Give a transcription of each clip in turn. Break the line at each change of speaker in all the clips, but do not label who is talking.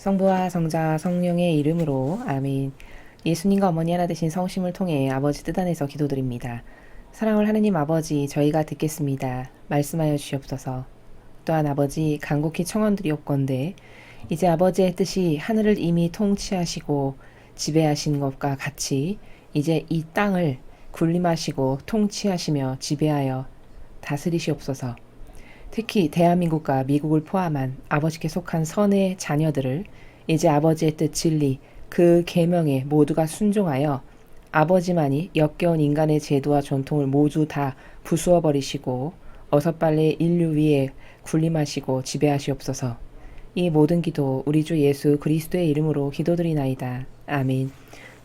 성부와 성자 성령의 이름으로 아멘. 예수님과 어머니 하나 되신 성심을 통해 아버지 뜻 안에서 기도드립니다. 사랑을 하느님 아버지, 저희가 듣겠습니다. 말씀하여 주시옵소서. 또한 아버지, 간곡히 청원드리옵건대 이제 아버지의 뜻이 하늘을 이미 통치하시고 지배하신 것과 같이 이제 이 땅을 군림하시고 통치하시며 지배하여 다스리시옵소서. 특히 대한민국과 미국을 포함한 아버지께 속한 선의 자녀들을 이제 아버지의 뜻 진리 그 계명에 모두가 순종하여 아버지만이 역겨운 인간의 제도와 전통을 모두 다 부수어 버리시고 어서 빨리 인류 위에 군림하시고 지배하시옵소서. 이 모든 기도 우리 주 예수 그리스도의 이름으로 기도드리나이다. 아멘.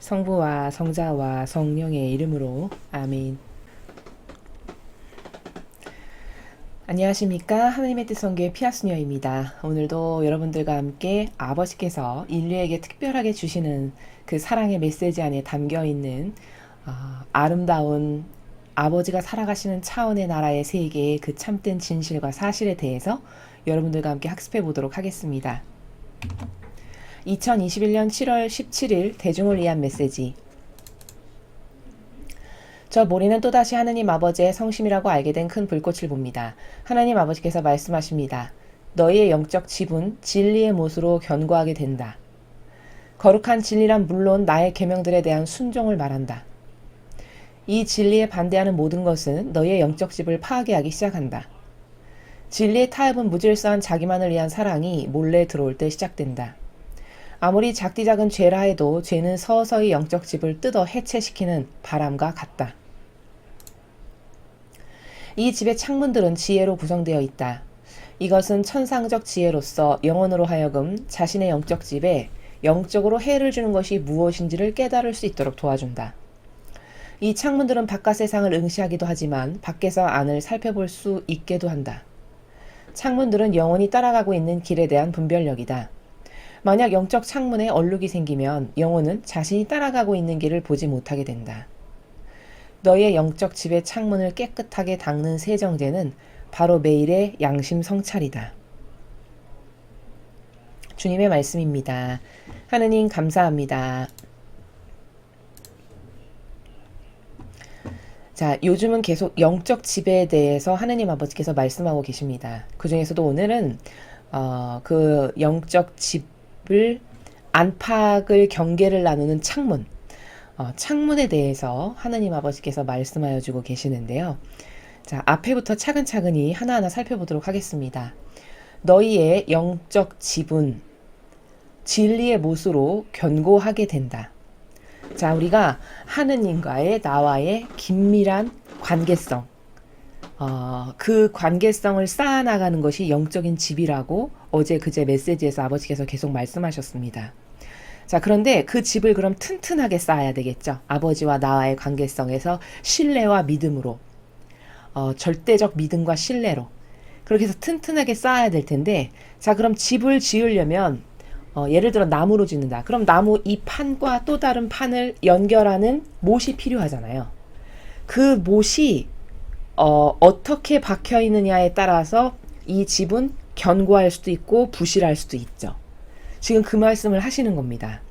성부와 성자와 성령의 이름으로 아멘. 안녕하십니까. 하나님의 뜻 선교의 피아스녀입니다. 오늘도 여러분들과 함께 아버지께서 인류에게 특별하게 주시는 그 사랑의 메시지 안에 담겨있는 아름다운 아버지가 살아가시는 차원의 나라의 세계의 그 참된 진실과 사실에 대해서 여러분들과 함께 학습해 보도록 하겠습니다. 2021년 7월 17일 대중을 위한 메시지. 저 모리는 또다시 하느님 아버지의 성심이라고 알게 된 큰 불꽃을 봅니다. 하나님 아버지께서 말씀하십니다. 너희의 영적 지분, 진리의 못으로 견고하게 된다. 거룩한 진리란 물론 나의 계명들에 대한 순종을 말한다. 이 진리에 반대하는 모든 것은 너희의 영적 집을 파괴하기 시작한다. 진리의 타협은 무질서한 자기만을 위한 사랑이 몰래 들어올 때 시작된다. 아무리 작디 작은 죄라 해도 죄는 서서히 영적 집을 뜯어 해체시키는 바람과 같다. 이 집의 창문들은 지혜로 구성되어 있다. 이것은 천상적 지혜로서 영혼으로 하여금 자신의 영적 집에 영적으로 해를 주는 것이 무엇인지를 깨달을 수 있도록 도와준다. 이 창문들은 바깥 세상을 응시하기도 하지만 밖에서 안을 살펴볼 수 있게도 한다. 창문들은 영혼이 따라가고 있는 길에 대한 분별력이다. 만약 영적 창문에 얼룩이 생기면 영혼은 자신이 따라가고 있는 길을 보지 못하게 된다. 너희의 영적 집의 창문을 깨끗하게 닦는 세정제는 바로 매일의 양심 성찰이다. 주님의 말씀입니다. 하느님 감사합니다. 자, 요즘은 계속 영적 집에 대해서 하느님 아버지께서 말씀하고 계십니다. 그 중에서도 오늘은 그 영적 집을 안팎을 경계를 나누는 창문, 창문에 대해서 하느님 아버지께서 말씀하여 주고 계시는데요. 자, 앞에부터 차근차근히 하나하나 살펴보도록 하겠습니다. 너희의 영적 지분, 진리의 못으로 견고하게 된다. 자, 우리가 하느님과의 나와의 긴밀한 관계성, 그 관계성을 쌓아나가는 것이 영적인 집이라고 어제 그제 메시지에서 아버지께서 계속 말씀하셨습니다. 자, 그런데 그 집을 그럼 튼튼하게 쌓아야 되겠죠. 아버지와 나와의 관계성에서 신뢰와 믿음으로, 절대적 믿음과 신뢰로 그렇게 해서 튼튼하게 쌓아야 될 텐데, 자, 그럼 집을 지으려면 예를 들어 나무로 짓는다. 그럼 나무 이 판과 또 다른 판을 연결하는 못이 필요하잖아요. 그 못이 어떻게 박혀 있느냐에 따라서 이 집은 견고할 수도 있고 부실할 수도 있죠. 지금 그 말씀을 하시는 겁니다.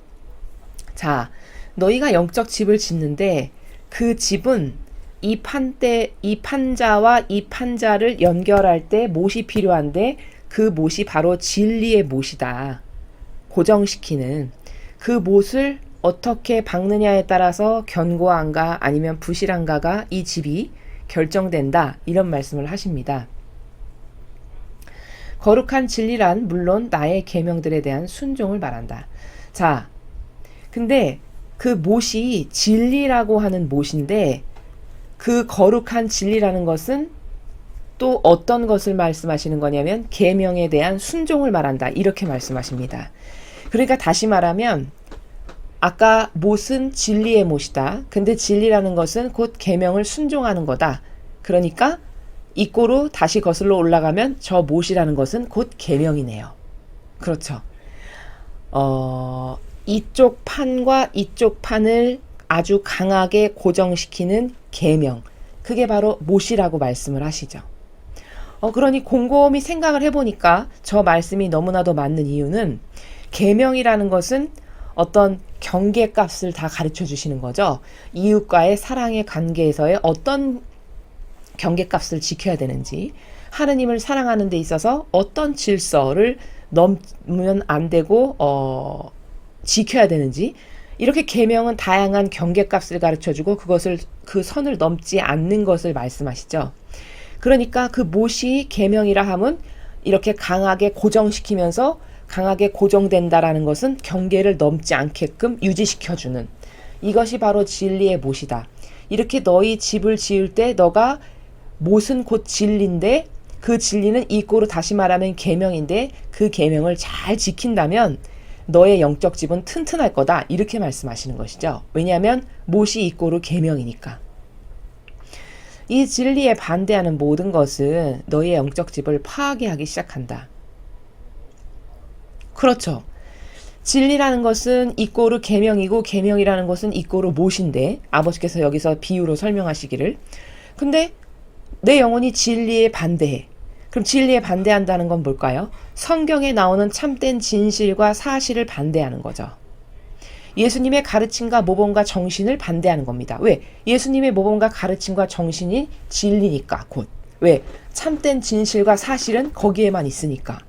자, 너희가 영적 집을 짓는데 그 집은 이 판자와 이 판자를 연결할 때 못이 필요한데 그 못이 바로 진리의 못이다. 고정시키는 그 못을 어떻게 박느냐에 따라서 견고한가 아니면 부실한가가 이 집이 결정된다. 이런 말씀을 하십니다. 거룩한 진리란 물론 나의 계명들에 대한 순종을 말한다. 자, 근데 그 못이 진리라고 하는 못인데 그 거룩한 진리라는 것은 또 어떤 것을 말씀하시는 거냐면 계명에 대한 순종을 말한다. 이렇게 말씀하십니다. 그러니까 다시 말하면 아까 못은 진리의 못이다. 근데 진리라는 것은 곧 계명을 순종하는 거다. 그러니까 이꼬로 다시 거슬러 올라가면 저 못이라는 것은 곧 계명이네요. 그렇죠. 이쪽 판과 이쪽 판을 아주 강하게 고정시키는 계명. 그게 바로 못이라고 말씀을 하시죠. 그러니 곰곰이 생각을 해보니까 저 말씀이 너무나도 맞는 이유는 계명이라는 것은 어떤 경계값을 다 가르쳐 주시는 거죠. 이웃과의 사랑의 관계에서의 어떤 경계값을 지켜야 되는지, 하느님을 사랑하는 데 있어서 어떤 질서를 넘으면 안 되고 지켜야 되는지, 이렇게 계명은 다양한 경계값을 가르쳐주고 그것을 그 선을 넘지 않는 것을 말씀하시죠. 그러니까 그 못이 계명이라 함은 이렇게 강하게 고정시키면서 강하게 고정된다라는 것은 경계를 넘지 않게끔 유지시켜주는, 이것이 바로 진리의 못이다. 이렇게 너희 집을 지을 때 너가 못은 곧 진리인데 그 진리는 이꼬로 다시 말하면 계명인데 그 계명을 잘 지킨다면 너의 영적 집은 튼튼할 거다. 이렇게 말씀하시는 것이죠. 왜냐하면 못이 이꼬로 계명이니까. 이 진리에 반대하는 모든 것은 너의 영적 집을 파괴하기 시작한다. 그렇죠. 진리라는 것은 이꼬르 계명이고 계명이라는 것은 이꼬르 못인데 아버지께서 여기서 비유로 설명하시기를, 근데 내 영혼이 진리에 반대해. 그럼 진리에 반대한다는 건 뭘까요? 성경에 나오는 참된 진실과 사실을 반대하는 거죠. 예수님의 가르침과 모범과 정신을 반대하는 겁니다. 왜? 예수님의 모범과 가르침과 정신이 진리니까 곧. 왜? 참된 진실과 사실은 거기에만 있으니까.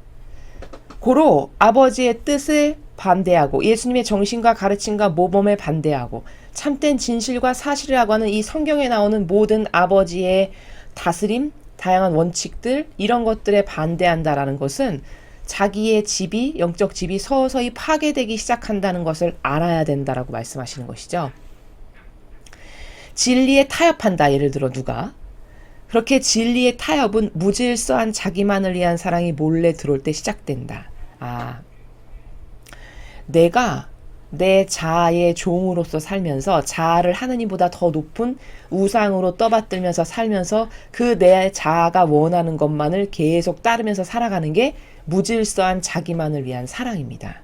고로 아버지의 뜻을 반대하고 예수님의 정신과 가르침과 모범에 반대하고 참된 진실과 사실이라고 하는 이 성경에 나오는 모든 아버지의 다스림, 다양한 원칙들, 이런 것들에 반대한다라는 것은 자기의 집이, 영적 집이 서서히 파괴되기 시작한다는 것을 알아야 된다라고 말씀하시는 것이죠. 진리에 타협한다. 예를 들어 누가 그렇게 진리의 타협은 무질서한 자기만을 위한 사랑이 몰래 들어올 때 시작된다. 내가 내 자아의 종으로서 살면서 자아를 하느님보다 더 높은 우상으로 떠받들면서 살면서 그 내 자아가 원하는 것만을 계속 따르면서 살아가는 게 무질서한 자기만을 위한 사랑입니다.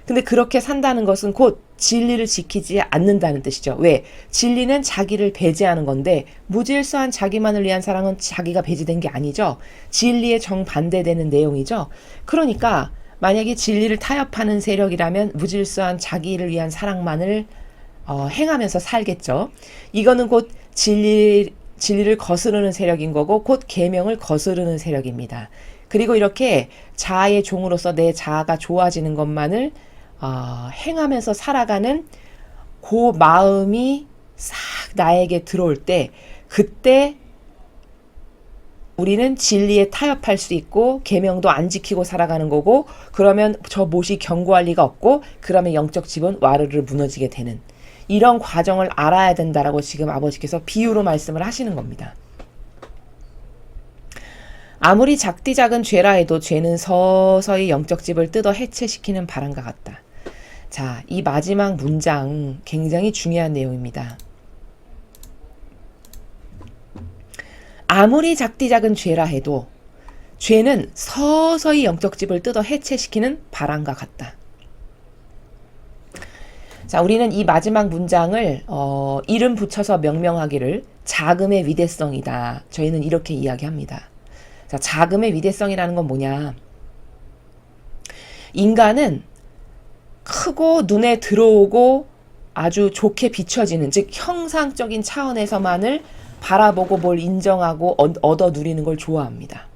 근데 그렇게 산다는 것은 곧 진리를 지키지 않는다는 뜻이죠. 왜? 진리는 자기를 배제하는 건데 무질서한 자기만을 위한 사랑은 자기가 배제된 게 아니죠. 진리에 정반대되는 내용이죠. 그러니까 만약에 진리를 타협하는 세력이라면 무질서한 자기를 위한 사랑만을 행하면서 살겠죠. 이거는 곧 진리를 거스르는 세력인 거고 곧 계명을 거스르는 세력입니다. 그리고 이렇게 자아의 종으로서 내 자아가 좋아지는 것만을 행하면서 살아가는 그 마음이 싹 나에게 들어올 때, 그때 우리는 진리에 타협할 수 있고 계명도 안 지키고 살아가는 거고, 그러면 저 못이 견고할 리가 없고, 그러면 영적 집은 와르르 무너지게 되는, 이런 과정을 알아야 된다라고 지금 아버지께서 비유로 말씀을 하시는 겁니다. 아무리 작디 작은 죄라 해도 죄는 서서히 영적 집을 뜯어 해체시키는 바람과 같다. 자, 이 마지막 문장 굉장히 중요한 내용입니다. 아무리 작디 작은 죄라 해도 죄는 서서히 영적 집을 뜯어 해체시키는 바람과 같다. 자, 우리는 이 마지막 문장을 이름 붙여서 명명하기를 자금의 위대성이다. 저희는 이렇게 이야기합니다. 자, 자금의 위대성이라는 건 뭐냐? 인간은 크고 눈에 들어오고 아주 좋게 비춰지는, 즉 형상적인 차원에서만을 바라보고 뭘 인정하고 얻어 누리는 걸 좋아합니다.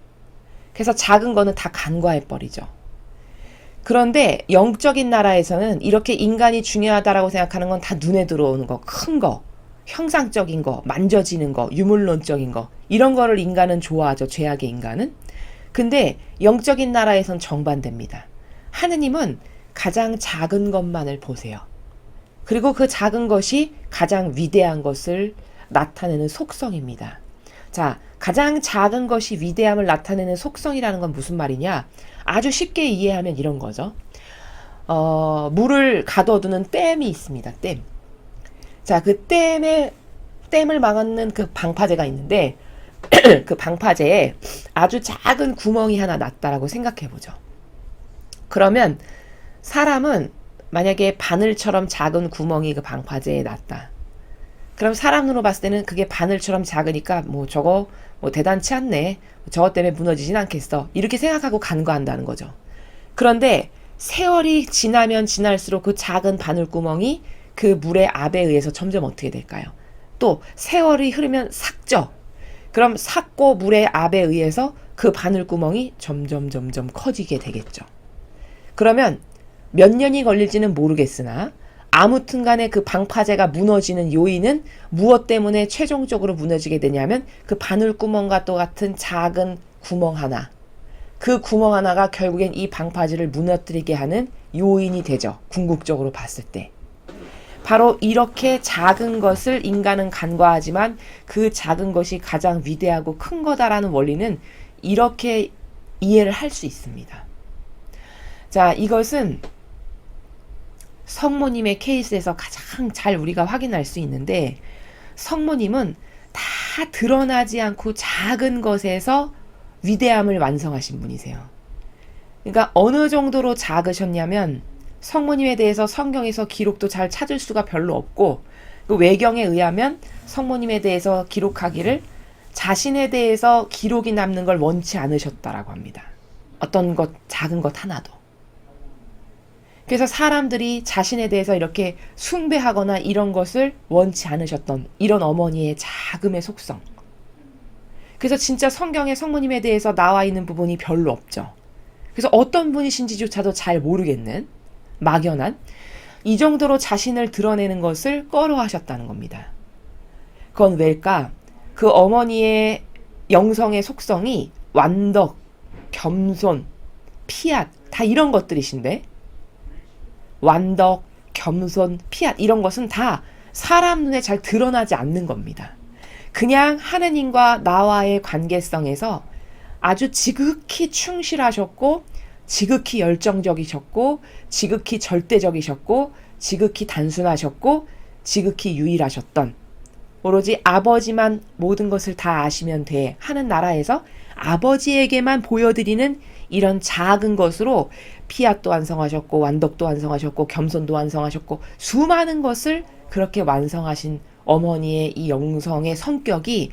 그래서 작은 거는 다 간과해버리죠. 그런데 영적인 나라에서는 이렇게 인간이 중요하다라고 생각하는 건 다 눈에 들어오는 거, 큰 거, 형상적인 거, 만져지는 거, 유물론적인 거, 이런 거를 인간은 좋아하죠. 죄악의 인간은. 근데 영적인 나라에선 정반대입니다. 하느님은 가장 작은 것만을 보세요. 그리고 그 작은 것이 가장 위대한 것을 나타내는 속성입니다. 자, 가장 작은 것이 위대함을 나타내는 속성이라는 건 무슨 말이냐? 아주 쉽게 이해하면 이런 거죠. 물을 가둬두는 댐이 있습니다. 댐. 자, 그 댐을 막는 그 방파제가 있는데 그 방파제에 아주 작은 구멍이 하나 났다라고 생각해 보죠. 그러면 사람은 만약에 바늘처럼 작은 구멍이 그 방파제에 났다. 그럼 사람으로 봤을 때는 그게 바늘처럼 작으니까 저거 대단치 않네. 저것 때문에 무너지진 않겠어. 이렇게 생각하고 간과한다는 거죠. 그런데 세월이 지나면 지날수록 그 작은 바늘구멍이 그 물의 압에 의해서 점점 어떻게 될까요? 또 세월이 흐르면 삭죠. 그럼 삭고 물의 압에 의해서 그 바늘구멍이 점점 커지게 되겠죠. 그러면 몇 년이 걸릴지는 모르겠으나 아무튼 간에 그 방파제가 무너지는 요인은 무엇 때문에 최종적으로 무너지게 되냐면 그 바늘구멍과 똑같은 작은 구멍 하나, 그 구멍 하나가 결국엔 이 방파제를 무너뜨리게 하는 요인이 되죠. 궁극적으로 봤을 때. 바로 이렇게 작은 것을 인간은 간과하지만 그 작은 것이 가장 위대하고 큰 거다라는 원리는 이렇게 이해를 할 수 있습니다. 자, 이것은 성모님의 케이스에서 가장 잘 우리가 확인할 수 있는데, 성모님은 다 드러나지 않고 작은 것에서 위대함을 완성하신 분이세요. 그러니까 어느 정도로 작으셨냐면 성모님에 대해서 성경에서 기록도 잘 찾을 수가 별로 없고, 그 외경에 의하면 성모님에 대해서 기록하기를 자신에 대해서 기록이 남는 걸 원치 않으셨다라고 합니다. 어떤 것, 작은 것 하나도. 그래서 사람들이 자신에 대해서 이렇게 숭배하거나 이런 것을 원치 않으셨던 이런 어머니의 자금의 속성. 그래서 진짜 성경에 성모님에 대해서 나와 있는 부분이 별로 없죠. 그래서 어떤 분이신지조차도 잘 모르겠는, 막연한, 이 정도로 자신을 드러내는 것을 꺼려하셨다는 겁니다. 그건 왜일까? 그 어머니의 영성의 속성이 완덕, 겸손, 피앗, 다 이런 것들이신데, 완덕, 겸손, 피앗, 이런 것은 다 사람 눈에 잘 드러나지 않는 겁니다. 그냥 하느님과 나와의 관계성에서 아주 지극히 충실하셨고, 지극히 열정적이셨고, 지극히 절대적이셨고, 지극히 단순하셨고, 지극히 유일하셨던, 오로지 아버지만 모든 것을 다 아시면 돼 하는 나라에서 아버지에게만 보여드리는 이런 작은 것으로 피앗도 완성하셨고, 완덕도 완성하셨고, 겸손도 완성하셨고, 수많은 것을 그렇게 완성하신 어머니의 이 영성의 성격이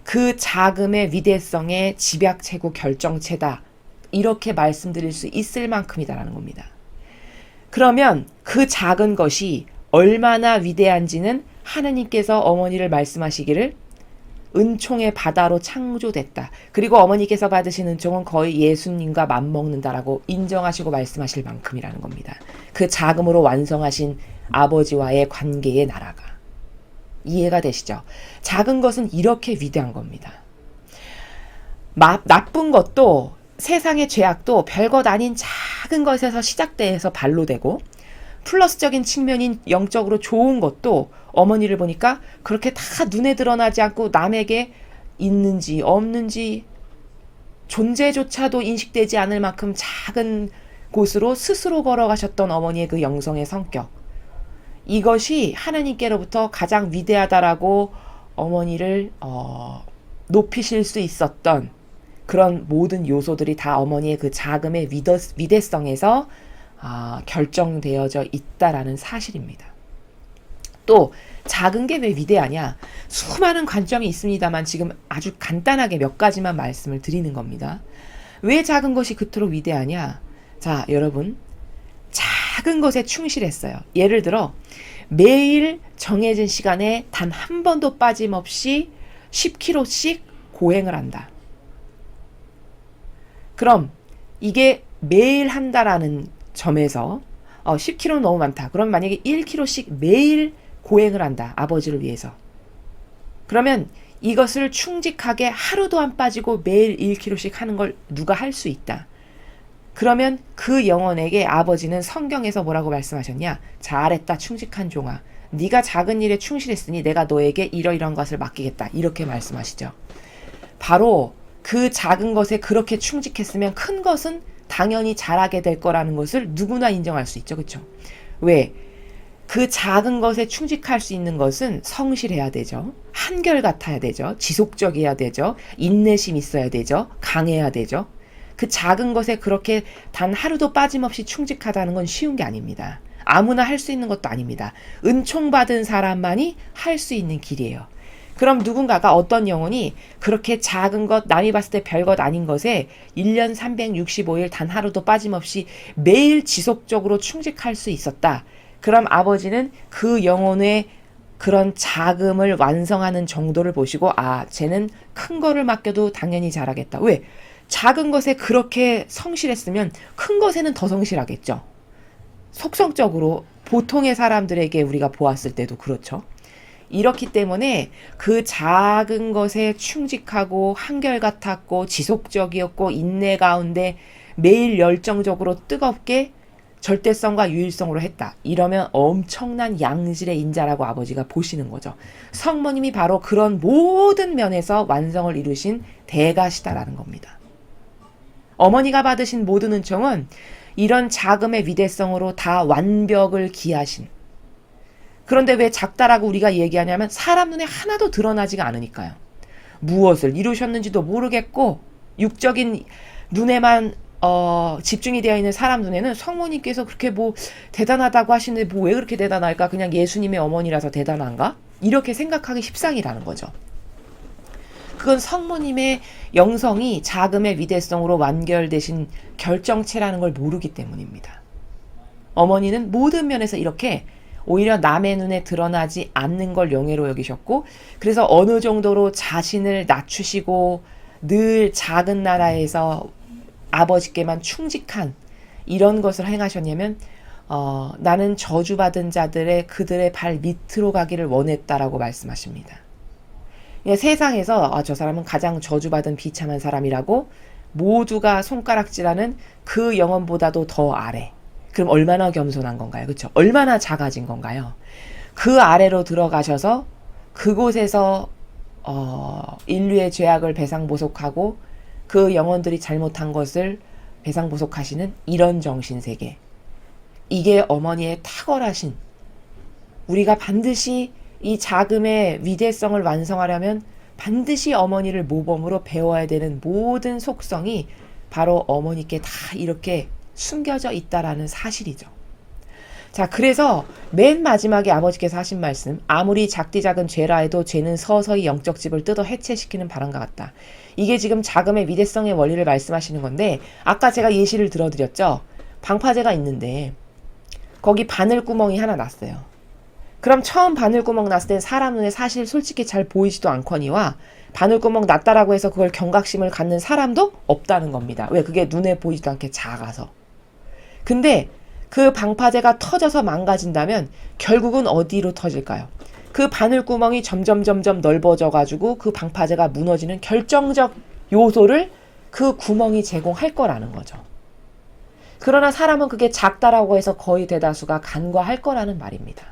그 자금의 위대성의 집약체고 결정체다, 이렇게 말씀드릴 수 있을 만큼이다라는 겁니다. 그러면 그 작은 것이 얼마나 위대한지는 하느님께서 어머니를 말씀하시기를 은총의 바다로 창조됐다. 그리고 어머니께서 받으신 은총은 거의 예수님과 맞먹는다라고 인정하시고 말씀하실 만큼이라는 겁니다. 그 자금으로 완성하신 아버지와의 관계의 나라가. 이해가 되시죠? 작은 것은 이렇게 위대한 겁니다. 나쁜 것도, 세상의 죄악도 별것 아닌 작은 것에서 시작돼서 발로 되고, 플러스적인 측면인 영적으로 좋은 것도 어머니를 보니까 그렇게 다 눈에 드러나지 않고 남에게 있는지 없는지 존재조차도 인식되지 않을 만큼 작은 곳으로 스스로 걸어가셨던 어머니의 그 영성의 성격, 이것이 하나님께로부터 가장 위대하다라고 어머니를 높이실 수 있었던 그런 모든 요소들이 다 어머니의 그 자금의 위대성에서 결정되어져 있다라는 사실입니다. 또 작은 게 왜 위대하냐? 수많은 관점이 있습니다만 지금 아주 간단하게 몇 가지만 말씀을 드리는 겁니다. 왜 작은 것이 그토록 위대하냐? 자, 여러분, 작은 것에 충실했어요. 예를 들어 매일 정해진 시간에 단 한 번도 빠짐없이 10km씩 고행을 한다. 그럼 이게 매일 한다라는 점에서 10km 너무 많다. 그럼 만약에 1km씩 매일 고행을 한다. 아버지를 위해서. 그러면 이것을 충직하게 하루도 안 빠지고 매일 1km씩 하는 걸 누가 할 수 있다. 그러면 그 영혼에게 아버지는 성경에서 뭐라고 말씀하셨냐? 잘했다, 충직한 종아. 네가 작은 일에 충실했으니 내가 너에게 이러이러한 것을 맡기겠다. 이렇게 말씀하시죠. 바로 그 작은 것에 그렇게 충직했으면 큰 것은 당연히 잘하게 될 거라는 것을 누구나 인정할 수 있죠. 그렇죠? 왜? 그 작은 것에 충직할 수 있는 것은 성실해야 되죠. 한결같아야 되죠. 지속적이어야 되죠. 인내심 있어야 되죠. 강해야 되죠. 그 작은 것에 그렇게 단 하루도 빠짐없이 충직하다는 건 쉬운 게 아닙니다. 아무나 할 수 있는 것도 아닙니다. 은총받은 사람만이 할 수 있는 길이에요. 그럼 누군가가 어떤 영혼이 그렇게 작은 것, 남이 봤을 때 별것 아닌 것에 1년 365일 단 하루도 빠짐없이 매일 지속적으로 충직할 수 있었다. 그럼 아버지는 그 영혼의 그런 자금을 완성하는 정도를 보시고, 아, 쟤는 큰 거를 맡겨도 당연히 잘하겠다. 왜? 작은 것에 그렇게 성실했으면 큰 것에는 더 성실하겠죠. 속성적으로 보통의 사람들에게 우리가 보았을 때도 그렇죠. 이렇기 때문에 그 작은 것에 충직하고 한결같았고 지속적이었고 인내 가운데 매일 열정적으로 뜨겁게 절대성과 유일성으로 했다. 이러면 엄청난 양질의 인자라고 아버지가 보시는 거죠. 성모님이 바로 그런 모든 면에서 완성을 이루신 대가시다라는 겁니다. 어머니가 받으신 모든 은총은 이런 자금의 위대성으로 다 완벽을 기하신. 그런데 왜 작다라고 우리가 얘기하냐면 사람 눈에 하나도 드러나지가 않으니까요. 무엇을 이루셨는지도 모르겠고 육적인 눈에만 집중이 되어 있는 사람 눈에는 성모님께서 그렇게 뭐 대단하다고 하시는데 뭐 왜 그렇게 대단할까? 그냥 예수님의 어머니라서 대단한가? 이렇게 생각하기 십상이라는 거죠. 그건 성모님의 영성이 자금의 위대성으로 완결되신 결정체라는 걸 모르기 때문입니다. 어머니는 모든 면에서 이렇게 오히려 남의 눈에 드러나지 않는 걸 영예로 여기셨고, 그래서 어느 정도로 자신을 낮추시고 늘 작은 나라에서 아버지께만 충직한 이런 것을 행하셨냐면 나는 저주받은 자들의 그들의 발 밑으로 가기를 원했다라고 말씀하십니다. 세상에서 저 사람은 가장 저주받은 비참한 사람이라고 모두가 손가락질하는 그 영혼보다도 더 아래. 그럼 얼마나 겸손한 건가요? 그렇죠? 얼마나 작아진 건가요? 그 아래로 들어가셔서 그곳에서 인류의 죄악을 배상보속하고 그 영혼들이 잘못한 것을 배상보속하시는 이런 정신세계. 이게 어머니의 탁월하신, 우리가 반드시 이 자금의 위대성을 완성하려면 반드시 어머니를 모범으로 배워야 되는 모든 속성이 바로 어머니께 다 이렇게 숨겨져 있다라는 사실이죠. 자, 그래서 맨 마지막에 아버지께서 하신 말씀, 아무리 작디 작은 죄라 해도 죄는 서서히 영적 집을 뜯어 해체시키는 바람과 같다. 이게 지금 자금의 위대성의 원리를 말씀하시는 건데, 아까 제가 예시를 들어드렸죠. 방파제가 있는데 거기 바늘구멍이 하나 났어요. 그럼 처음 바늘구멍 났을 땐 사람 눈에 사실 솔직히 잘 보이지도 않거니와 바늘구멍 났다라고 해서 그걸 경각심을 갖는 사람도 없다는 겁니다. 왜? 그게 눈에 보이지도 않게 작아서. 근데 그 방파제가 터져서 망가진다면 결국은 어디로 터질까요? 그 바늘구멍이 점점 넓어져 가지고 그 방파제가 무너지는 결정적 요소를 그 구멍이 제공할 거라는 거죠. 그러나 사람은 그게 작다라고 해서 거의 대다수가 간과할 거라는 말입니다.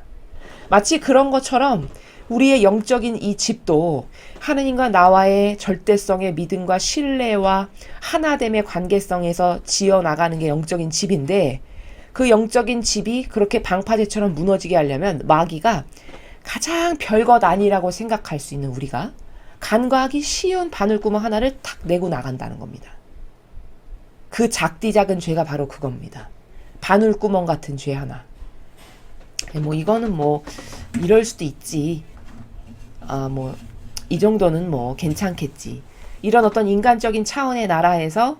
마치 그런 것처럼 우리의 영적인 이 집도 하느님과 나와의 절대성의 믿음과 신뢰와 하나됨의 관계성에서 지어나가는 게 영적인 집인데, 그 영적인 집이 그렇게 방파제처럼 무너지게 하려면 마귀가 가장 별것 아니라고 생각할 수 있는 우리가 간과하기 쉬운 바늘구멍 하나를 탁 내고 나간다는 겁니다. 그 작디 작은 죄가 바로 그겁니다. 바늘구멍 같은 죄 하나. 뭐 이거는 뭐 이럴 수도 있지. 뭐 이 정도는 뭐 괜찮겠지. 이런 어떤 인간적인 차원의 나라에서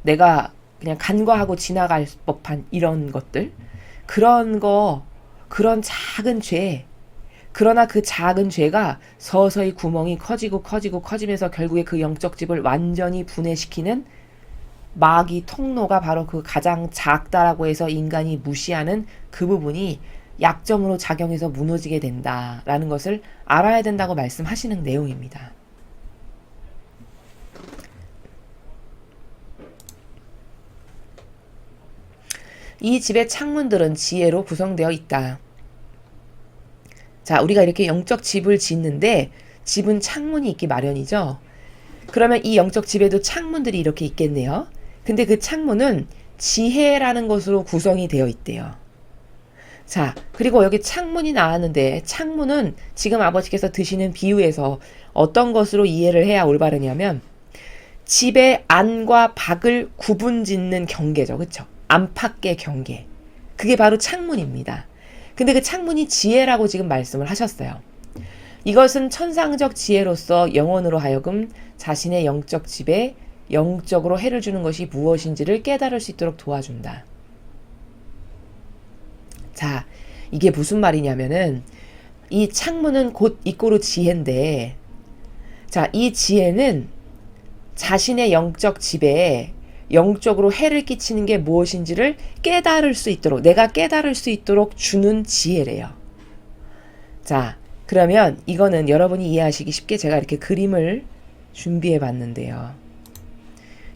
내가 그냥 간과하고 지나갈 법한 이런 것들, 그런 작은 죄. 그러나 그 작은 죄가 서서히 구멍이 커지면서 결국에 그 영적 집을 완전히 분해시키는 마귀 통로가 바로 그 가장 작다라고 해서 인간이 무시하는 그 부분이 약점으로 작용해서 무너지게 된다라는 것을 알아야 된다고 말씀하시는 내용입니다. 이 집의 창문들은 지혜로 구성되어 있다. 자, 우리가 이렇게 영적 집을 짓는데 집은 창문이 있기 마련이죠. 그러면 이 영적 집에도 창문들이 이렇게 있겠네요. 근데 그 창문은 지혜라는 것으로 구성이 되어 있대요. 자, 그리고 여기 창문이 나왔는데 창문은 지금 아버지께서 드시는 비유에서 어떤 것으로 이해를 해야 올바르냐면 집의 안과 밖을 구분짓는 경계죠. 그렇죠? 안팎의 경계. 그게 바로 창문입니다. 근데 그 창문이 지혜라고 지금 말씀을 하셨어요. 이것은 천상적 지혜로서 영혼으로 하여금 자신의 영적 집에 영적으로 해를 주는 것이 무엇인지를 깨달을 수 있도록 도와준다. 자, 이게 무슨 말이냐면은 이 창문은 곧 이꼬르 지혜인데, 자, 이 지혜는 자신의 영적 집에 영적으로 해를 끼치는 게 무엇인지를 깨달을 수 있도록, 내가 깨달을 수 있도록 주는 지혜래요. 자, 그러면 이거는 여러분이 이해하시기 쉽게 제가 이렇게 그림을 준비해 봤는데요.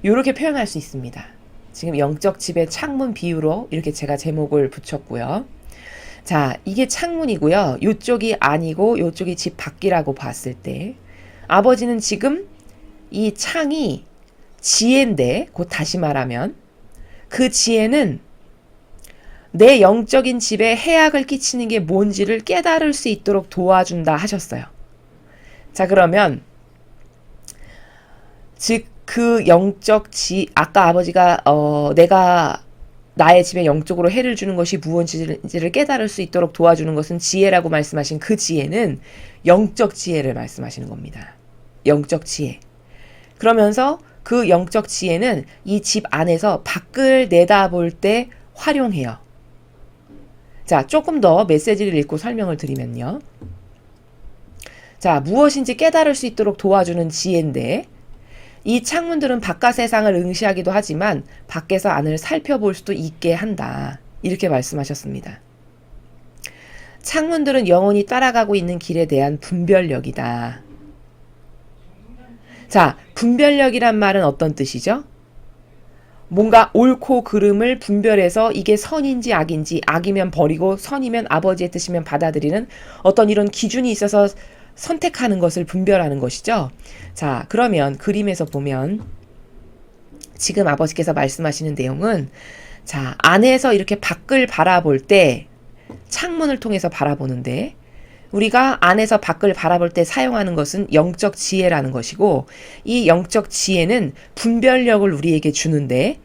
이렇게 표현할 수 있습니다. 지금 영적 집의 창문 비유로 이렇게 제가 제목을 붙였고요. 자, 이게 창문이고요. 이쪽이 아니고 이쪽이 집 밖이라고 봤을 때 아버지는 지금 이 창이 지혜인데, 곧 다시 말하면 그 지혜는 내 영적인 집에 해악을 끼치는 게 뭔지를 깨달을 수 있도록 도와준다 하셨어요. 자, 그러면 즉 그 영적 아까 아버지가 내가 나의 집에 영적으로 해를 주는 것이 무엇인지를 깨달을 수 있도록 도와주는 것은 지혜라고 말씀하신 그 지혜는 영적 지혜를 말씀하시는 겁니다. 영적 지혜. 그러면서 그 영적 지혜는 이 집 안에서 밖을 내다볼 때 활용해요. 자, 조금 더 메시지를 읽고 설명을 드리면요. 자, 무엇인지 깨달을 수 있도록 도와주는 지혜인데, 이 창문들은 바깥 세상을 응시하기도 하지만 밖에서 안을 살펴볼 수도 있게 한다. 이렇게 말씀하셨습니다. 창문들은 영혼이 따라가고 있는 길에 대한 분별력이다. 자, 분별력이란 말은 어떤 뜻이죠? 뭔가 옳고 그름을 분별해서 이게 선인지 악인지, 악이면 버리고 선이면 아버지의 뜻이면 받아들이는 어떤 이런 기준이 있어서 선택하는 것을 분별하는 것이죠. 자, 그러면 그림에서 보면 지금 아버지께서 말씀하시는 내용은, 자, 안에서 이렇게 밖을 바라볼 때 창문을 통해서 바라보는데, 우리가 안에서 밖을 바라볼 때 사용하는 것은 영적 지혜라는 것이고, 이 영적 지혜는 분별력을 우리에게 주는데,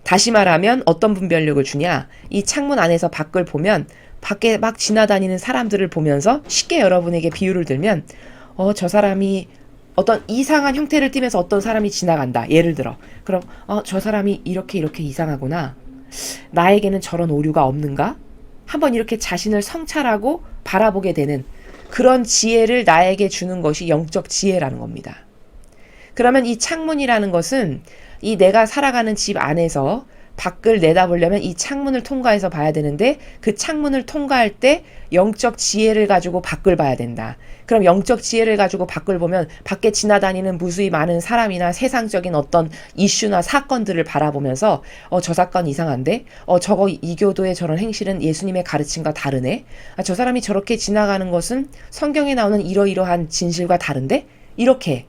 다시 말하면 어떤 분별력을 주냐? 이 창문 안에서 밖을 보면 밖에 막 지나다니는 사람들을 보면서, 쉽게 여러분에게 비유를 들면 저 사람이 어떤 이상한 형태를 띠면서 어떤 사람이 지나간다. 예를 들어. 그럼 저 사람이 이렇게 이상하구나. 나에게는 저런 오류가 없는가? 한번 이렇게 자신을 성찰하고 바라보게 되는 그런 지혜를 나에게 주는 것이 영적 지혜라는 겁니다. 그러면 이 창문이라는 것은 이 내가 살아가는 집 안에서 밖을 내다보려면 이 창문을 통과해서 봐야 되는데, 그 창문을 통과할 때 영적 지혜를 가지고 밖을 봐야 된다. 그럼 영적 지혜를 가지고 밖을 보면 밖에 지나다니는 무수히 많은 사람이나 세상적인 어떤 이슈나 사건들을 바라보면서 저 사건 이상한데? 저거 이 교도의 저런 행실은 예수님의 가르침과 다르네? 저 사람이 저렇게 지나가는 것은 성경에 나오는 이러이러한 진실과 다른데? 이렇게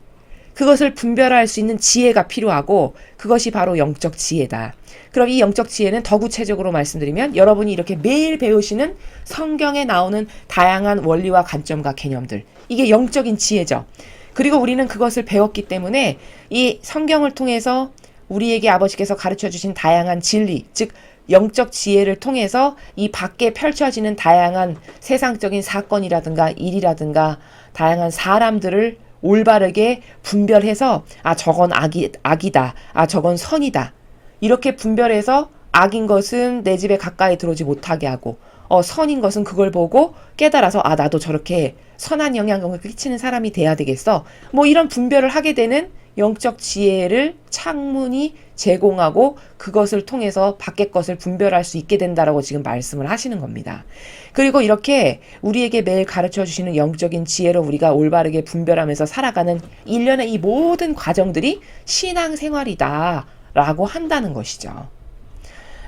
그것을 분별할 수 있는 지혜가 필요하고, 그것이 바로 영적 지혜다. 그럼 이 영적 지혜는 더 구체적으로 말씀드리면, 여러분이 이렇게 매일 배우시는 성경에 나오는 다양한 원리와 관점과 개념들, 이게 영적인 지혜죠. 그리고 우리는 그것을 배웠기 때문에 이 성경을 통해서 우리에게 아버지께서 가르쳐 주신 다양한 진리, 즉 영적 지혜를 통해서 이 밖에 펼쳐지는 다양한 세상적인 사건이라든가 일이라든가 다양한 사람들을 올바르게 분별해서 저건 악이다. 저건 선이다. 이렇게 분별해서 악인 것은 내 집에 가까이 들어오지 못하게 하고, 선인 것은 그걸 보고 깨달아서 나도 저렇게 선한 영향력을 끼치는 사람이 돼야 되겠어. 뭐 이런 분별을 하게 되는 영적 지혜를 창문이 제공하고, 그것을 통해서 밖의 것을 분별할 수 있게 된다라고 지금 말씀을 하시는 겁니다. 그리고 이렇게 우리에게 매일 가르쳐 주시는 영적인 지혜로 우리가 올바르게 분별하면서 살아가는 일련의 이 모든 과정들이 신앙생활이다 라고 한다는 것이죠.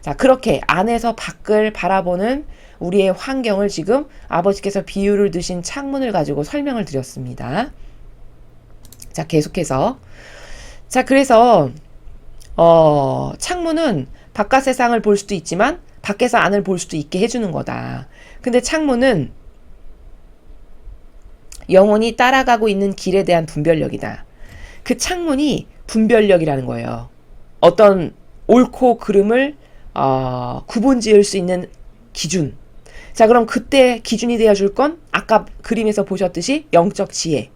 자, 그렇게 안에서 밖을 바라보는 우리의 환경을 지금 아버지께서 비유를 드신 창문을 가지고 설명을 드렸습니다. 자, 계속해서. 자, 그래서 창문은 바깥 세상을 볼 수도 있지만 밖에서 안을 볼 수도 있게 해주는 거다. 근데 창문은 영혼이 따라가고 있는 길에 대한 분별력이다. 그 창문이 분별력이라는 거예요. 어떤 옳고 그름을 구분 지을 수 있는 기준. 자, 그럼 그때 기준이 되어줄 건 아까 그림에서 보셨듯이 영적 지혜.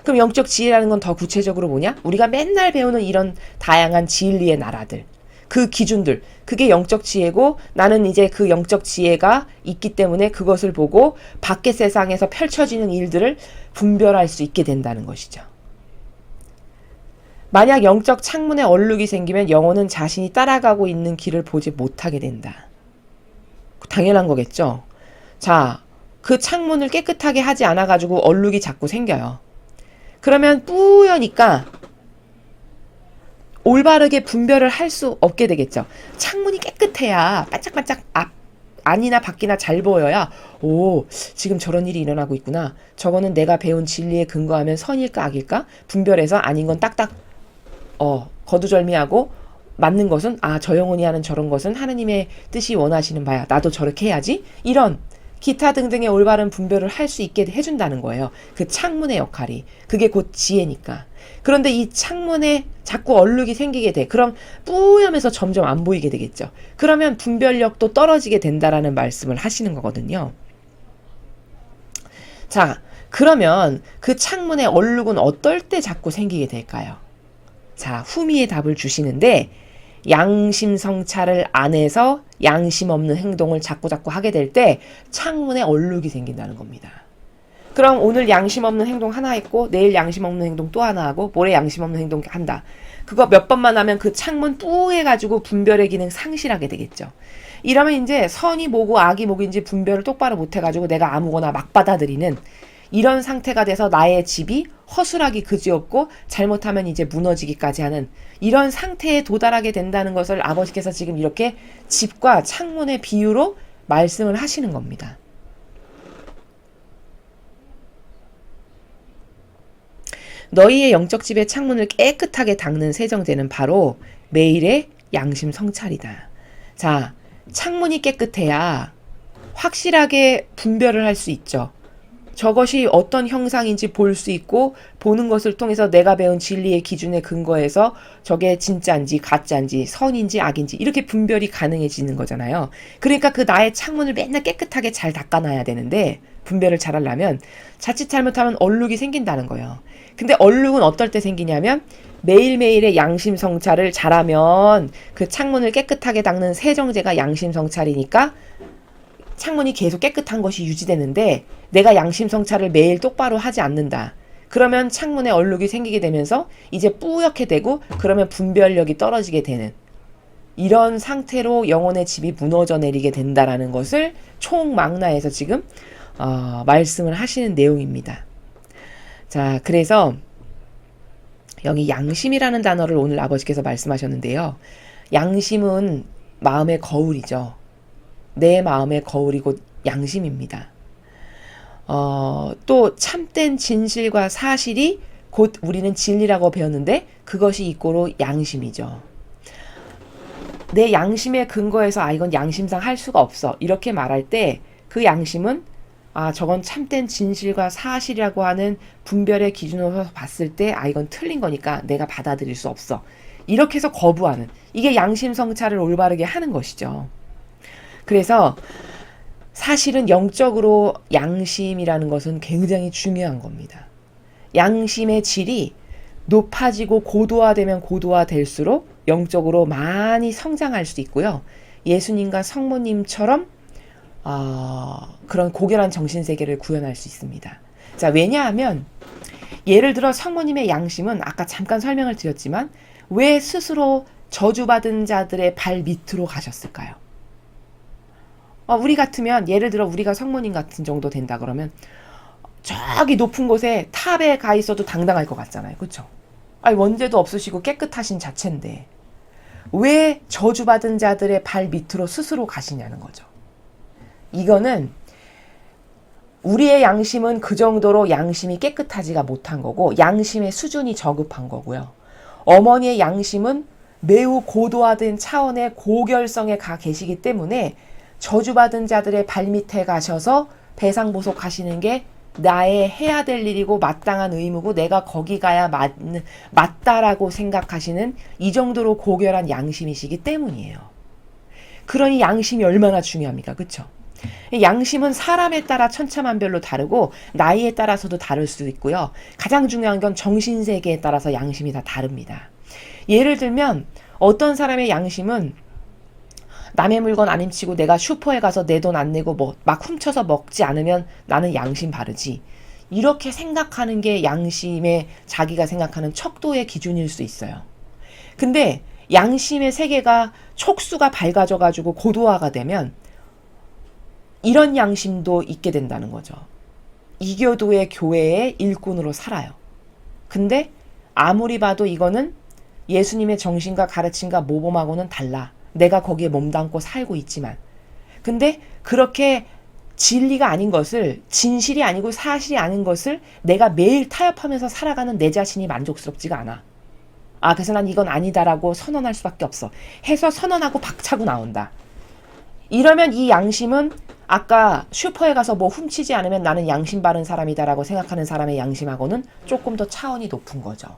그럼 영적 지혜라는 건 더 구체적으로 뭐냐? 우리가 맨날 배우는 이런 다양한 진리의 나라들. 그 기준들. 그게 영적 지혜고 나는 이제 그 영적 지혜가 있기 때문에 그것을 보고 밖의 세상에서 펼쳐지는 일들을 분별할 수 있게 된다는 것이죠. 만약 영적 창문에 얼룩이 생기면 영혼은 자신이 따라가고 있는 길을 보지 못하게 된다. 당연한 거겠죠. 자, 그 창문을 깨끗하게 하지 않아가지고 얼룩이 자꾸 생겨요. 그러면 뿌여니까 올바르게 분별을 할 수 없게 되겠죠. 창문이 깨끗해야 반짝반짝 안이나 밖이나 잘 보여야 오, 지금 저런 일이 일어나고 있구나. 저거는 내가 배운 진리에 근거하면 선일까 악일까? 분별해서 아닌 건 딱딱 거두절미하고 맞는 것은 저 영혼이 하는 저런 것은 하느님의 뜻이 원하시는 바야. 나도 저렇게 해야지. 이런 기타 등등의 올바른 분별을 할 수 있게 해준다는 거예요. 그 창문의 역할이. 그게 곧 지혜니까. 그런데 이 창문에 자꾸 얼룩이 생기게 돼. 그럼 뿌염해서 점점 안 보이게 되겠죠. 그러면 분별력도 떨어지게 된다라는 말씀을 하시는 거거든요. 자, 그러면 그 창문의 얼룩은 어떨 때 자꾸 생기게 될까요? 자, 후미의 답을 주시는데 양심 성찰을 안 해서 양심 없는 행동을 자꾸 하게 될 때 창문에 얼룩이 생긴다는 겁니다. 그럼 오늘 양심 없는 행동 하나 했고 내일 양심 없는 행동 또 하나 하고 모레 양심 없는 행동 한다. 그거 몇 번만 하면 그 창문 뿌해가지고 분별의 기능 상실하게 되겠죠. 이러면 이제 선이 뭐고 악이 뭐인지 분별을 똑바로 못해가지고 내가 아무거나 막 받아들이는 이런 상태가 돼서 나의 집이 허술하기 그지없고 잘못하면 이제 무너지기까지 하는 이런 상태에 도달하게 된다는 것을 아버지께서 지금 이렇게 집과 창문의 비유로 말씀을 하시는 겁니다. 너희의 영적 집의 창문을 깨끗하게 닦는 세정제는 바로 매일의 양심 성찰이다. 자, 창문이 깨끗해야 확실하게 분별을 할 수 있죠. 저것이 어떤 형상인지 볼 수 있고 보는 것을 통해서 내가 배운 진리의 기준에 근거해서 저게 진짜인지 가짜인지 선인지 악인지 이렇게 분별이 가능해지는 거잖아요. 그러니까 그 나의 창문을 맨날 깨끗하게 잘 닦아놔야 되는데 분별을 잘 하려면 자칫 잘못하면 얼룩이 생긴다는 거예요. 근데 얼룩은 어떨 때 생기냐면 매일매일의 양심 성찰을 잘하면 그 창문을 깨끗하게 닦는 세정제가 양심 성찰이니까 창문이 계속 깨끗한 것이 유지되는데 내가 양심 성찰을 매일 똑바로 하지 않는다. 그러면 창문에 얼룩이 생기게 되면서 이제 뿌옇게 되고 그러면 분별력이 떨어지게 되는 이런 상태로 영혼의 집이 무너져 내리게 된다라는 것을 총망라해서 지금 말씀을 하시는 내용입니다. 자, 그래서 여기 양심이라는 단어를 오늘 아버지께서 말씀하셨는데요. 양심은 마음의 거울이죠. 내 마음의 거울이 곧 양심입니다. 또 참된 진실과 사실이 곧 우리는 진리라고 배웠는데 그것이 이꼬로 양심이죠. 내 양심에 근거해서 이건 양심상 할 수가 없어 이렇게 말할 때 그 양심은 저건 참된 진실과 사실이라고 하는 분별의 기준으로 봤을 때 이건 틀린 거니까 내가 받아들일 수 없어 이렇게 해서 거부하는 이게 양심 성찰을 올바르게 하는 것이죠. 그래서 사실은 영적으로 양심이라는 것은 굉장히 중요한 겁니다. 양심의 질이 높아지고 고도화되면 고도화될수록 영적으로 많이 성장할 수 있고요. 예수님과 성모님처럼 그런 고결한 정신세계를 구현할 수 있습니다. 자, 왜냐하면 예를 들어 성모님의 양심은 아까 잠깐 설명을 드렸지만 왜 스스로 저주받은 자들의 발 밑으로 가셨을까요? 우리 같으면 예를 들어 우리가 성모님 같은 정도 된다 그러면 저기 높은 곳에 탑에 가 있어도 당당할 것 같잖아요. 그렇죠? 원죄도 없으시고 깨끗하신 자체인데 왜 저주받은 자들의 발 밑으로 스스로 가시냐는 거죠. 이거는 우리의 양심은 그 정도로 양심이 깨끗하지가 못한 거고 양심의 수준이 저급한 거고요. 어머니의 양심은 매우 고도화된 차원의 고결성에 가 계시기 때문에 저주받은 자들의 발밑에 가셔서 배상보속하시는 게 나의 해야 될 일이고 마땅한 의무고 내가 거기 가야 맞다라고 생각하시는 이 정도로 고결한 양심이시기 때문이에요. 그러니 양심이 얼마나 중요합니까? 그렇죠? 양심은 사람에 따라 천차만별로 다르고 나이에 따라서도 다를 수 있고요. 가장 중요한 건 정신세계에 따라서 양심이 다 다릅니다. 예를 들면 어떤 사람의 양심은 남의 물건 안 훔치고 내가 슈퍼에 가서 내 돈 안 내고 뭐 막 훔쳐서 먹지 않으면 나는 양심 바르지. 이렇게 생각하는 게 양심의 자기가 생각하는 척도의 기준일 수 있어요. 근데 양심의 세계가 촉수가 밝아져가지고 고도화가 되면 이런 양심도 있게 된다는 거죠. 이교도의 교회의 일꾼으로 살아요. 근데 아무리 봐도 이거는 예수님의 정신과 가르침과 모범하고는 달라. 내가 거기에 몸담고 살고 있지만. 근데 그렇게 진리가 아닌 것을, 진실이 아니고 사실이 아닌 것을 내가 매일 타협하면서 살아가는 내 자신이 만족스럽지가 않아. 그래서 난 이건 아니다라고 선언할 수밖에 없어. 해서 선언하고 박차고 나온다. 이러면 이 양심은 아까 슈퍼에 가서 뭐 훔치지 않으면 나는 양심 바른 사람이다라고 생각하는 사람의 양심하고는 조금 더 차원이 높은 거죠.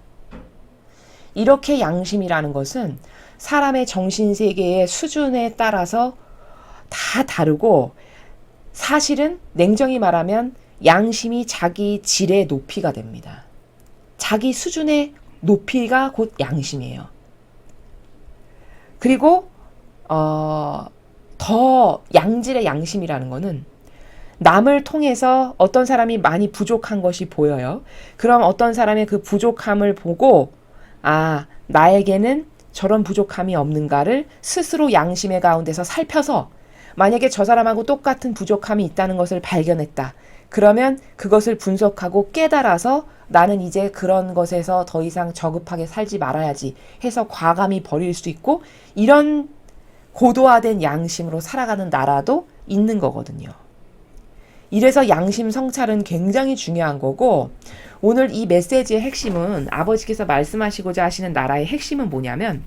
이렇게 양심이라는 것은 사람의 정신세계의 수준에 따라서 다 다르고, 사실은 냉정히 말하면 양심이 자기 질의 높이가 됩니다. 자기 수준의 높이가 곧 양심이에요. 그리고 더 양질의 양심이라는 거는 남을 통해서 어떤 사람이 많이 부족한 것이 보여요. 그럼 어떤 사람의 그 부족함을 보고 나에게는 저런 부족함이 없는가를 스스로 양심의 가운데서 살펴서, 만약에 저 사람하고 똑같은 부족함이 있다는 것을 발견했다. 그러면 그것을 분석하고 깨달아서 나는 이제 그런 것에서 더 이상 저급하게 살지 말아야지 해서 과감히 버릴 수 있고, 이런 고도화된 양심으로 살아가는 나라도 있는 거거든요. 이래서 양심 성찰은 굉장히 중요한 거고, 오늘 이 메시지의 핵심은, 아버지께서 말씀하시고자 하시는 나라의 핵심은 뭐냐면,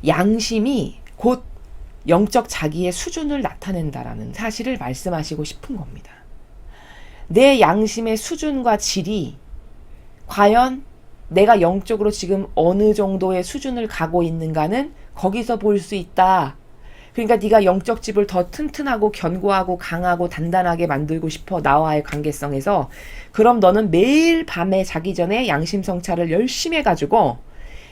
양심이 곧 영적 자기의 수준을 나타낸다라는 사실을 말씀하시고 싶은 겁니다. 내 양심의 수준과 질이 과연 내가 영적으로 지금 어느 정도의 수준을 가고 있는가는 거기서 볼 수 있다. 그러니까 네가 영적 집을 더 튼튼하고 견고하고 강하고 단단하게 만들고 싶어, 나와의 관계성에서. 그럼 너는 매일 밤에 자기 전에 양심 성찰을 열심히 해가지고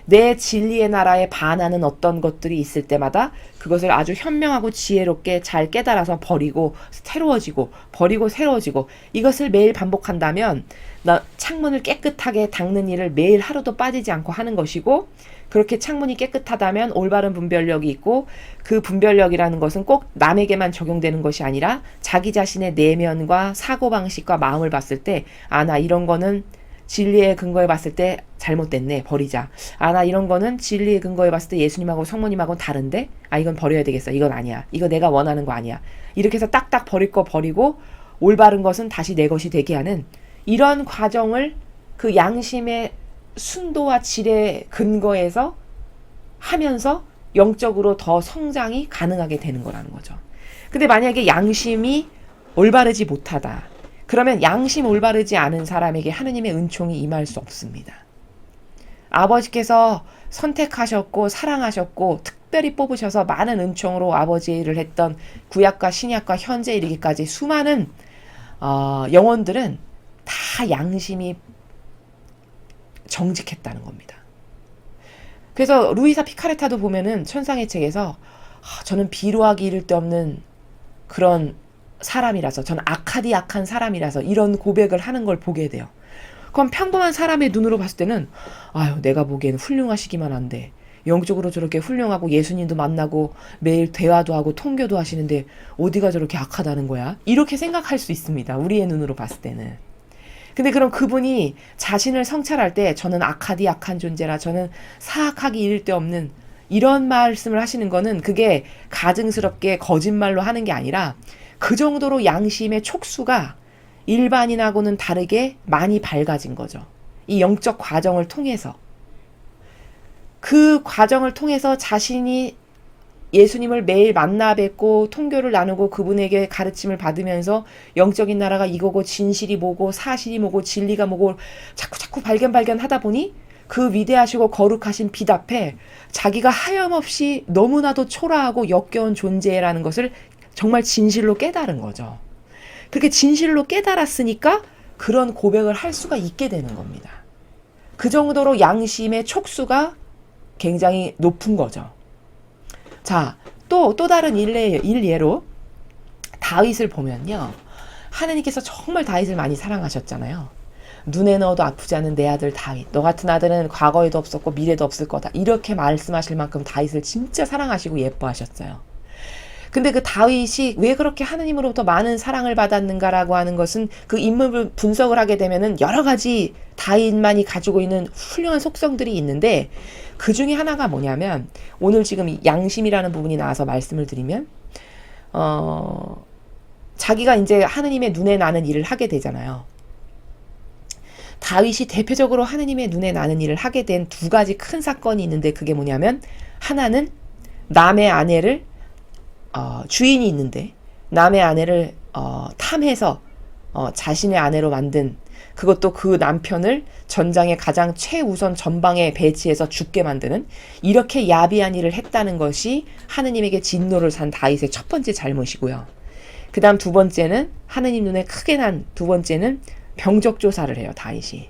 내 진리의 나라에 반하는 어떤 것들이 있을 때마다 그것을 아주 현명하고 지혜롭게 잘 깨달아서 버리고 새로워지고, 버리고 새로워지고, 이것을 매일 반복한다면 나 창문을 깨끗하게 닦는 일을 매일 하루도 빠지지 않고 하는 것이고, 그렇게 창문이 깨끗하다면 올바른 분별력이 있고, 그 분별력이라는 것은 꼭 남에게만 적용되는 것이 아니라 자기 자신의 내면과 사고방식과 마음을 봤을 때 나 이런 거는 진리의 근거에 봤을 때 잘못됐네, 버리자. 나 이런 거는 진리의 근거에 봤을 때 예수님하고 성모님하고는 다른데, 이건 버려야 되겠어. 이건 아니야. 이거 내가 원하는 거 아니야. 이렇게 해서 딱딱 버릴 거 버리고 올바른 것은 다시 내 것이 되게 하는, 이런 과정을 그 양심의 순도와 질의 근거에서 하면서 영적으로 더 성장이 가능하게 되는 거라는 거죠. 근데 만약에 양심이 올바르지 못하다. 그러면 양심 올바르지 않은 사람에게 하느님의 은총이 임할 수 없습니다. 아버지께서 선택하셨고 사랑하셨고 특별히 뽑으셔서 많은 은총으로 아버지를 했던 구약과 신약과 현재 이르기까지 수많은 영혼들은 다 양심이 정직했다는 겁니다. 그래서 루이사 피카레타도 보면은 천상의 책에서 저는 비루하기 이를 데 없는 그런 사람이라서, 저는 악한 사람이라서 이런 고백을 하는 걸 보게 돼요. 그럼 평범한 사람의 눈으로 봤을 때는 내가 보기에는 훌륭하시기만 한데 영적으로 저렇게 훌륭하고 예수님도 만나고 매일 대화도 하고 통교도 하시는데 어디가 저렇게 악하다는 거야? 이렇게 생각할 수 있습니다. 우리의 눈으로 봤을 때는. 근데 그럼 그분이 자신을 성찰할 때 저는 악한 존재라, 저는 사악하기 이를 데 없는, 이런 말씀을 하시는 거는 그게 가증스럽게 거짓말로 하는 게 아니라 그 정도로 양심의 촉수가 일반인하고는 다르게 많이 밝아진 거죠. 이 영적 과정을 통해서. 그 과정을 통해서 자신이 예수님을 매일 만나 뵙고 통교를 나누고 그분에게 가르침을 받으면서 영적인 나라가 이거고 진실이 뭐고 사실이 뭐고 진리가 뭐고 자꾸 발견하다 보니 그 위대하시고 거룩하신 빛 앞에 자기가 하염없이 너무나도 초라하고 역겨운 존재라는 것을 정말 진실로 깨달은 거죠. 그렇게 진실로 깨달았으니까 그런 고백을 할 수가 있게 되는 겁니다. 그 정도로 양심의 촉수가 굉장히 높은 거죠. 자, 또 다른 일례로 다윗을 보면요. 하나님께서 정말 다윗을 많이 사랑하셨잖아요. 눈에 넣어도 아프지 않은 내 아들 다윗. 너 같은 아들은 과거에도 없었고 미래도 없을 거다. 이렇게 말씀하실 만큼 다윗을 진짜 사랑하시고 예뻐하셨어요. 근데 그 다윗이 왜 그렇게 하느님으로부터 많은 사랑을 받았는가라고 하는 것은 그 인물 분석을 하게 되면은 여러 가지 다윗만이 가지고 있는 훌륭한 속성들이 있는데 그 중에 하나가 뭐냐면 오늘 지금 양심이라는 부분이 나와서 말씀을 드리면 자기가 이제 하느님의 눈에 나는 일을 하게 되잖아요. 다윗이 대표적으로 하느님의 눈에 나는 일을 하게 된 두 가지 큰 사건이 있는데 그게 뭐냐면 하나는 남의 아내를 주인이 있는데 남의 아내를 탐해서 자신의 아내로 만든 그것도 그 남편을 전장의 가장 최우선 전방에 배치해서 죽게 만드는 이렇게 야비한 일을 했다는 것이 하느님에게 진노를 산 다윗의 첫 번째 잘못이고요. 그 다음 두 번째는 하느님 눈에 크게 난 두 번째는 병적조사를 해요. 다윗이.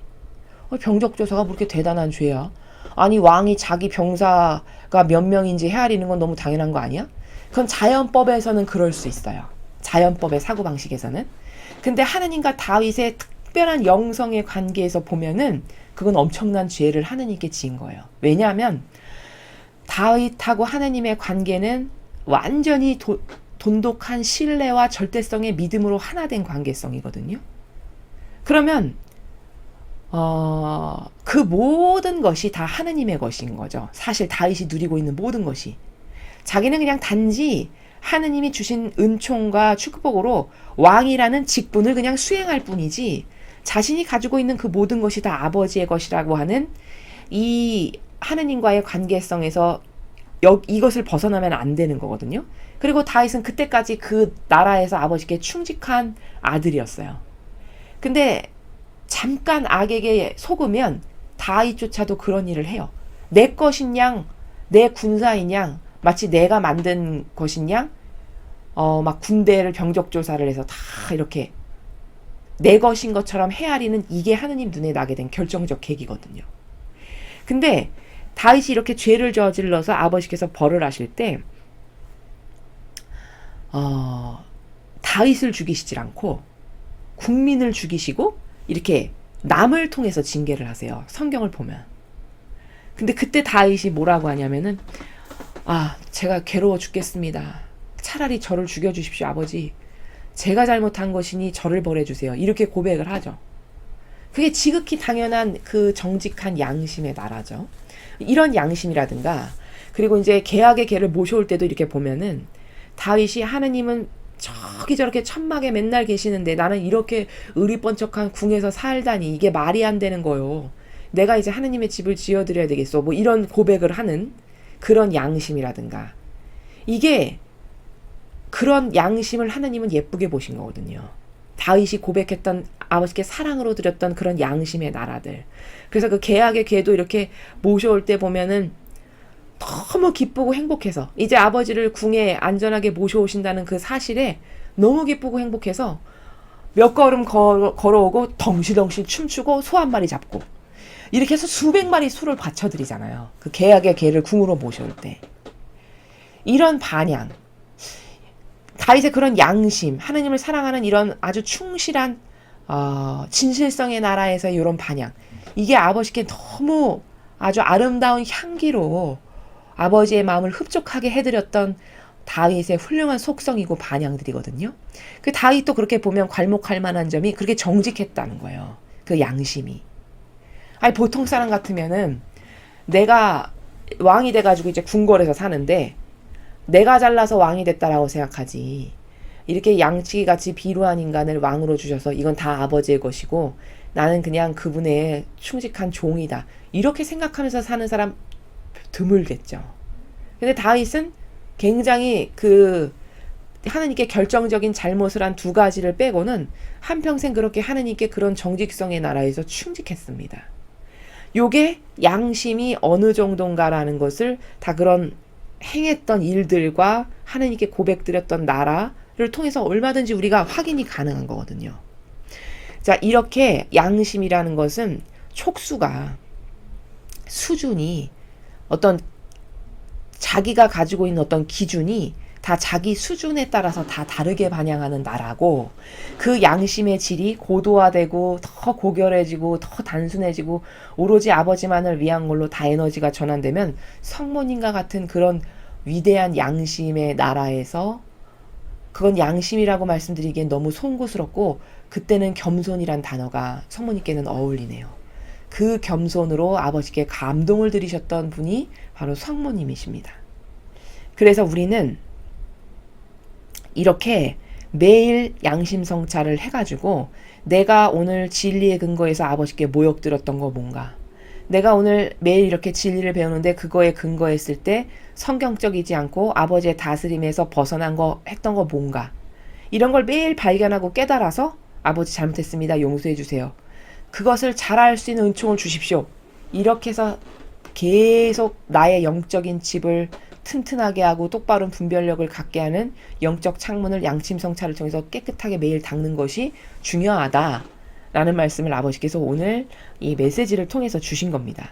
병적조사가 뭐 그렇게 대단한 죄야? 아니 왕이 자기 병사가 몇 명인지 헤아리는 건 너무 당연한 거 아니야? 그건 자연법에서는 그럴 수 있어요. 자연법의 사고방식에서는. 근데 하느님과 다윗의 특별한 영성의 관계에서 보면은 그건 엄청난 죄를 하느님께 지은 거예요. 왜냐하면 다윗하고 하느님의 관계는 완전히 돈독한 신뢰와 절대성의 믿음으로 하나 된 관계성이거든요. 그러면 그 모든 것이 다 하느님의 것인 거죠. 사실 다윗이 누리고 있는 모든 것이. 자기는 그냥 단지 하느님이 주신 은총과 축복으로 왕이라는 직분을 그냥 수행할 뿐이지 자신이 가지고 있는 그 모든 것이 다 아버지의 것이라고 하는 이 하느님과의 관계성에서 이것을 벗어나면 안 되는 거거든요. 그리고 다윗은 그때까지 그 나라에서 아버지께 충직한 아들이었어요. 근데 잠깐 악에게 속으면 다윗조차도 그런 일을 해요. 내 것인 양, 내 군사인 양, 마치 내가 만든 것인 양, 막 군대를 병적조사를 해서 다 이렇게 내 것인 것처럼 헤아리는 이게 하느님 눈에 나게 된 결정적 계기거든요. 근데 다윗이 이렇게 죄를 저질러서 아버지께서 벌을 하실 때 다윗을 죽이시질 않고 국민을 죽이시고 이렇게 남을 통해서 징계를 하세요. 성경을 보면. 근데 그때 다윗이 뭐라고 하냐면은 제가 괴로워 죽겠습니다. 차라리 저를 죽여주십시오, 아버지. 제가 잘못한 것이니 저를 벌해주세요. 이렇게 고백을 하죠. 그게 지극히 당연한 그 정직한 양심의 나라죠. 이런 양심이라든가 그리고 이제 계약의 계를 모셔올 때도 이렇게 보면은 다윗이 하느님은 저기 저렇게 천막에 맨날 계시는데 나는 이렇게 의리번쩍한 궁에서 살다니 이게 말이 안 되는 거요. 내가 이제 하느님의 집을 지어드려야 되겠어. 뭐 이런 고백을 하는 그런 양심이라든가 이게 그런 양심을 하느님은 예쁘게 보신 거거든요. 다윗이 고백했던 아버지께 사랑으로 드렸던 그런 양심의 나라들. 그래서 그 계약의 궤도 이렇게 모셔올 때 보면은 너무 기쁘고 행복해서 이제 아버지를 궁에 안전하게 모셔오신다는 그 사실에 너무 기쁘고 행복해서 몇 걸음 걸어오고 덩실덩실 춤추고 소 한 마리 잡고 이렇게 해서 수백 마리 소를 바쳐드리잖아요. 그 계약의 계를 궁으로 모셔올 때. 이런 반향, 다윗의 그런 양심, 하느님을 사랑하는 이런 아주 충실한 진실성의 나라에서의 이런 반향, 이게 아버지께 너무 아주 아름다운 향기로 아버지의 마음을 흡족하게 해드렸던 다윗의 훌륭한 속성이고 반향들이거든요. 그 다윗도 그렇게 보면 괄목할 만한 점이 그렇게 정직했다는 거예요. 그 양심이. 아니 보통 사람 같으면은 내가 왕이 돼가지고 이제 궁궐에서 사는데 내가 잘나서 왕이 됐다라고 생각하지. 이렇게 양치기같이 비루한 인간을 왕으로 주셔서 이건 다 아버지의 것이고 나는 그냥 그분의 충직한 종이다. 이렇게 생각하면서 사는 사람 드물겠죠. 근데 다윗은 굉장히 그 하느님께 결정적인 잘못을 한 두 가지를 빼고는 한평생 그렇게 하느님께 그런 정직성의 나라에서 충직했습니다. 요게 양심이 어느 정도인가라는 것을 다 그런 행했던 일들과 하느님께 고백드렸던 나라를 통해서 얼마든지 우리가 확인이 가능한 거거든요. 자, 이렇게 양심이라는 것은 촉수가 수준이 어떤 자기가 가지고 있는 어떤 기준이 다 자기 수준에 따라서 다 다르게 반영하는 나라고, 그 양심의 질이 고도화되고 더 고결해지고 더 단순해지고 오로지 아버지만을 위한 걸로 다 에너지가 전환되면 성모님과 같은 그런 위대한 양심의 나라에서, 그건 양심이라고 말씀드리기엔 너무 송구스럽고 그때는 겸손이란 단어가 성모님께는 어울리네요. 그 겸손으로 아버지께 감동을 들이셨던 분이 바로 성모님이십니다. 그래서 우리는 이렇게 매일 양심 성찰을 해가지고 내가 오늘 진리의 근거에서 아버지께 모욕 들었던 거 뭔가, 내가 오늘 매일 이렇게 진리를 배우는데 그거에 근거했을 때 성경적이지 않고 아버지의 다스림에서 벗어난 거 했던 거 뭔가, 이런 걸 매일 발견하고 깨달아서 아버지 잘못했습니다, 용서해 주세요, 그것을 잘할 수 있는 은총을 주십시오, 이렇게 해서 계속 나의 영적인 집을 튼튼하게 하고 똑바른 분별력을 갖게 하는 영적 창문을 양심 성찰을 통해서 깨끗하게 매일 닦는 것이 중요하다라는 말씀을 아버지께서 오늘 이 메시지를 통해서 주신 겁니다.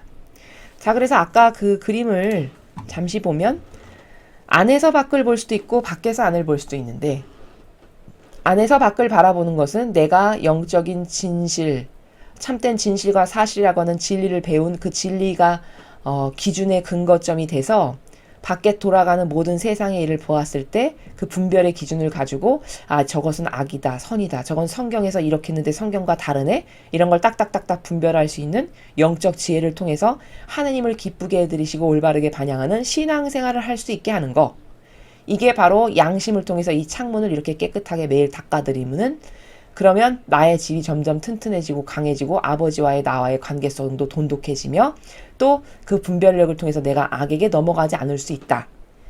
자, 그래서 아까 그 그림을 잠시 보면 안에서 밖을 볼 수도 있고 밖에서 안을 볼 수도 있는데, 안에서 밖을 바라보는 것은 내가 영적인 진실, 참된 진실과 사실이라고 하는 진리를 배운 그 진리가 기준의 근거점이 돼서 밖에 돌아가는 모든 세상의 일을 보았을 때 그 분별의 기준을 가지고, 아, 저것은 악이다, 선이다, 저건 성경에서 이렇게 했는데 성경과 다르네, 이런 걸 딱딱딱딱 분별할 수 있는 영적 지혜를 통해서 하느님을 기쁘게 해드리시고 올바르게 반영하는 신앙생활을 할 수 있게 하는 거, 이게 바로 양심을 통해서 이 창문을 이렇게 깨끗하게 매일 닦아드리면, 그러면 나의 집이 점점 튼튼해지고 강해지고 아버지와의 나와의 관계성도 돈독해지며 또 그 분별력을 통해서 내가 악에게 넘어가지 않을 수 있다,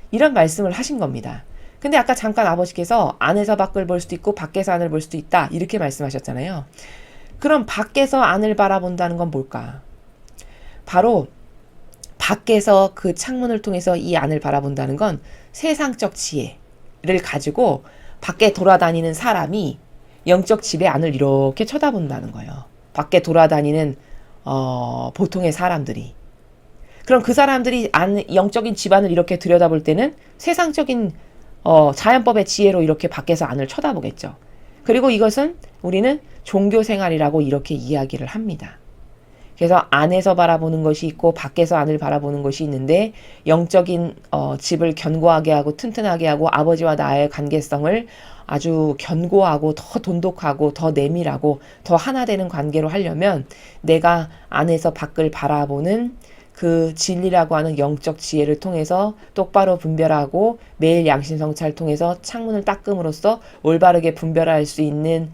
이런 말씀을 하신 겁니다. 근데 아까 잠깐 아버지께서 안에서 밖을 볼 수도 있고 밖에서 안을 볼 수도 있다, 이렇게 말씀하셨잖아요. 그럼 밖에서 안을 바라본다는 건 뭘까? 바로 밖에서 그 창문을 통해서 이 안을 바라본다는 건 세상적 지혜를 가지고 밖에 돌아다니는 사람이 영적 집의 안을 이렇게 쳐다본다는 거예요. 밖에 돌아다니는 보통의 사람들이. 그럼 그 사람들이 영적인 집안을 이렇게 들여다볼 때는 세상적인 자연법의 지혜로 이렇게 밖에서 안을 쳐다보겠죠. 그리고 이것은 우리는 종교생활이라고 이렇게 이야기를 합니다. 그래서 안에서 바라보는 것이 있고 밖에서 안을 바라보는 것이 있는데, 영적인 집을 견고하게 하고 튼튼하게 하고 아버지와 나의 관계성을 아주 견고하고 더 돈독하고 더 내밀하고 더 하나 되는 관계로 하려면 내가 안에서 밖을 바라보는 그 진리라고 하는 영적 지혜를 통해서 똑바로 분별하고 매일 양심성찰을 통해서 창문을 닦음으로써 올바르게 분별할 수 있는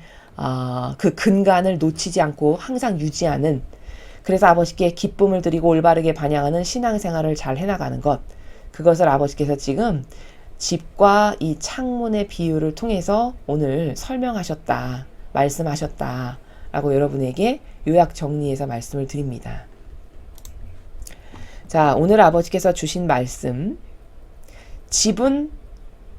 그 근간을 놓치지 않고 항상 유지하는, 그래서 아버지께 기쁨을 드리고 올바르게 반영하는 신앙생활을 잘 해나가는 것, 그것을 아버지께서 지금 집과 이 창문의 비유를 통해서 오늘 설명하셨다, 말씀하셨다 라고 여러분에게 요약 정리해서 말씀을 드립니다. 자, 오늘 아버지께서 주신 말씀, 집은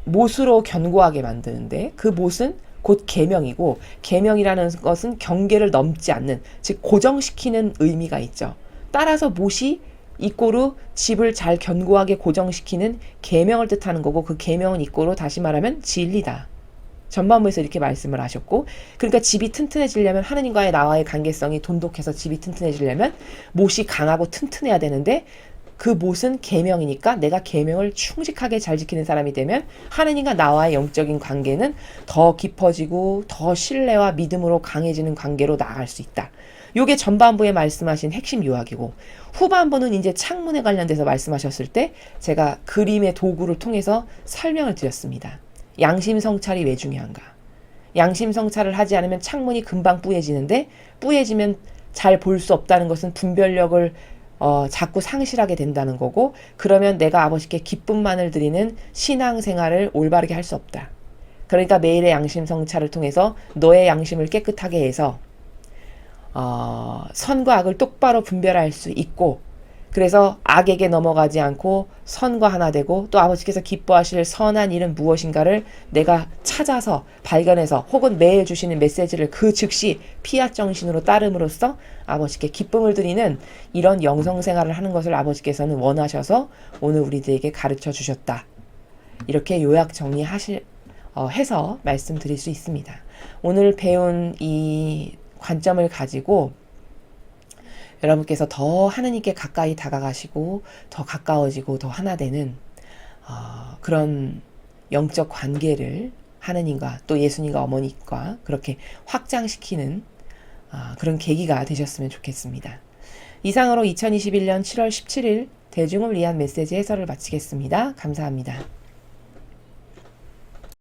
못으로 견고하게 만드는데 그 못은 곧 계명이고, 계명이라는 것은 경계를 넘지 않는, 즉 고정시키는 의미가 있죠. 따라서 못이 이꼬로 집을 잘 견고하게 고정시키는 계명을 뜻하는 거고, 그 계명은 이꼬로 다시 말하면 진리다. 전반부에서 이렇게 말씀을 하셨고, 그러니까 집이 튼튼해지려면, 하느님과의 나와의 관계성이 돈독해서 집이 튼튼해지려면 못이 강하고 튼튼해야 되는데, 그 못은 계명이니까 내가 계명을 충직하게 잘 지키는 사람이 되면 하느님과 나와의 영적인 관계는 더 깊어지고 더 신뢰와 믿음으로 강해지는 관계로 나아갈 수 있다. 요게 전반부에 말씀하신 핵심 요약이고, 후반부는 이제 창문에 관련돼서 말씀하셨을 때 제가 그림의 도구를 통해서 설명을 드렸습니다. 양심 성찰이 왜 중요한가? 양심 성찰을 하지 않으면 창문이 금방 뿌얘지는데, 뿌얘지면 잘 볼 수 없다는 것은 분별력을 자꾸 상실하게 된다는 거고, 그러면 내가 아버지께 기쁨만을 드리는 신앙생활을 올바르게 할 수 없다. 그러니까 매일의 양심 성찰을 통해서 너의 양심을 깨끗하게 해서 선과 악을 똑바로 분별할 수 있고, 그래서 악에게 넘어가지 않고 선과 하나 되고 또 아버지께서 기뻐하실 선한 일은 무엇인가를 내가 찾아서 발견해서 혹은 매일 주시는 메시지를 그 즉시 피앗 정신으로 따름으로써 아버지께 기쁨을 드리는 이런 영성생활을 하는 것을 아버지께서는 원하셔서 오늘 우리들에게 가르쳐 주셨다. 이렇게 요약 해서 말씀드릴 수 있습니다. 오늘 배운 이 관점을 가지고 여러분께서 더 하느님께 가까이 다가가시고 더 가까워지고 더 하나 되는 그런 영적 관계를 하느님과 또 예수님과 어머니과 그렇게 확장시키는 그런 계기가 되셨으면 좋겠습니다. 이상으로 2021년 7월 17일 대중을 위한 메시지 해설을 마치겠습니다. 감사합니다.